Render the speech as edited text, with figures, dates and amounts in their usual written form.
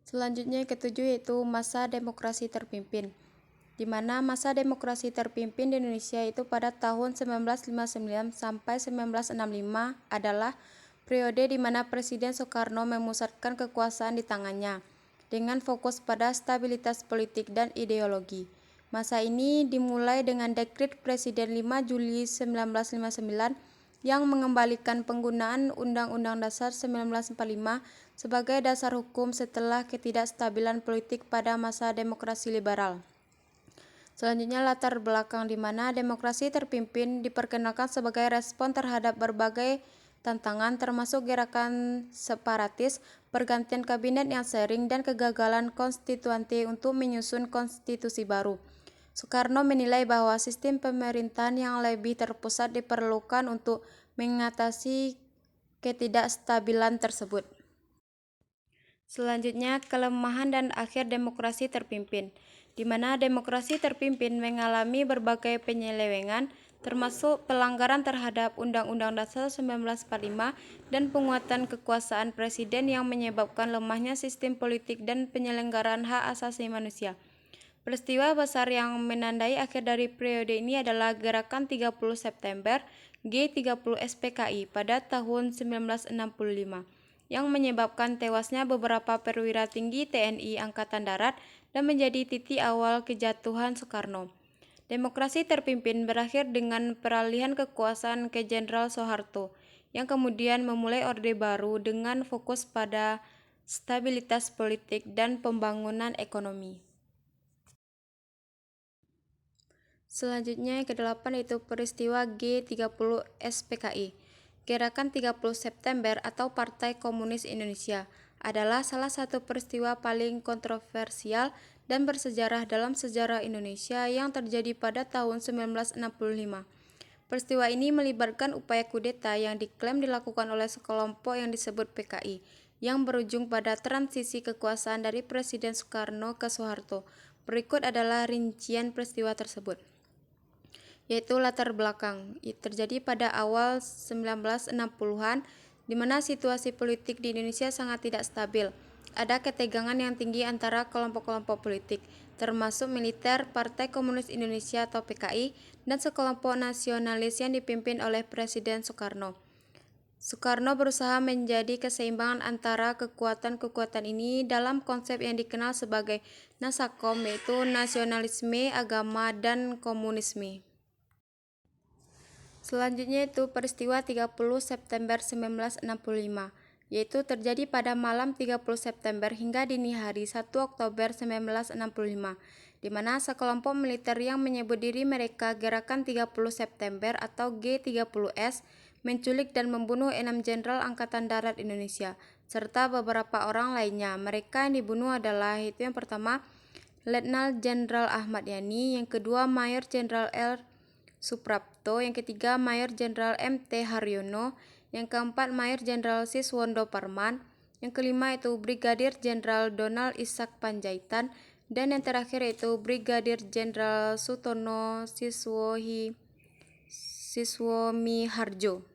Selanjutnya yang ketujuh yaitu masa demokrasi terpimpin, di mana masa demokrasi terpimpin di Indonesia itu pada tahun 1959 sampai 1965 adalah periode di mana Presiden Soekarno memusatkan kekuasaan di tangannya, dengan fokus pada stabilitas politik dan ideologi. Masa ini dimulai dengan Dekret Presiden 5 Juli 1959 yang mengembalikan penggunaan Undang-Undang Dasar 1945 sebagai dasar hukum setelah ketidakstabilan politik pada masa demokrasi liberal. Selanjutnya latar belakang di mana demokrasi terpimpin diperkenalkan sebagai respon terhadap berbagai tantangan termasuk gerakan separatis, pergantian kabinet yang sering, dan kegagalan konstituante untuk menyusun konstitusi baru. Soekarno menilai bahwa sistem pemerintahan yang lebih terpusat diperlukan untuk mengatasi ketidakstabilan tersebut. Selanjutnya, kelemahan dan akhir demokrasi terpimpin, di mana demokrasi terpimpin mengalami berbagai penyelewengan, termasuk pelanggaran terhadap Undang-Undang Dasar 1945 dan penguatan kekuasaan presiden yang menyebabkan lemahnya sistem politik dan penyelenggaraan hak asasi manusia. Peristiwa besar yang menandai akhir dari periode ini adalah Gerakan 30 September G30 SPKI pada tahun 1965 yang menyebabkan tewasnya beberapa perwira tinggi TNI Angkatan Darat dan menjadi titik awal kejatuhan Soekarno. Demokrasi terpimpin berakhir dengan peralihan kekuasaan ke Jenderal Soeharto yang kemudian memulai Orde Baru dengan fokus pada stabilitas politik dan pembangunan ekonomi. Selanjutnya yang ke-8 yaitu peristiwa G30 SPKI. Gerakan 30 September atau Partai Komunis Indonesia adalah salah satu peristiwa paling kontroversial dan bersejarah dalam sejarah Indonesia yang terjadi pada tahun 1965. Peristiwa ini melibatkan upaya kudeta yang diklaim dilakukan oleh sekelompok yang disebut PKI, yang berujung pada transisi kekuasaan dari Presiden Soekarno ke Soeharto. Berikut adalah rincian peristiwa tersebut. Yaitu latar belakang terjadi pada awal 1960-an di mana situasi politik di Indonesia sangat tidak stabil. Ada ketegangan yang tinggi antara kelompok-kelompok politik, termasuk militer, Partai Komunis Indonesia atau PKI, dan sekelompok nasionalis yang dipimpin oleh Presiden Soekarno. Soekarno berusaha menjadi keseimbangan antara kekuatan-kekuatan ini dalam konsep yang dikenal sebagai Nasakom, yaitu nasionalisme, agama, dan komunisme. Selanjutnya itu peristiwa 30 September 1965, yaitu terjadi pada malam 30 September hingga dini hari 1 Oktober 1965, di mana sekelompok militer yang menyebut diri mereka Gerakan 30 September atau G30S menculik dan membunuh 6 Jenderal Angkatan Darat Indonesia, serta beberapa orang lainnya. Mereka yang dibunuh adalah itu yang pertama, Letnan Jenderal Ahmad Yani, yang kedua Mayor Jenderal L. Suprapto, yang ketiga Mayor Jenderal M.T. Haryono, yang keempat Mayor Jenderal Siswondo Parman, yang kelima itu Brigadir Jenderal Donald Ishak Panjaitan, dan yang terakhir itu Brigadir Jenderal Sutono Siswomiharjo.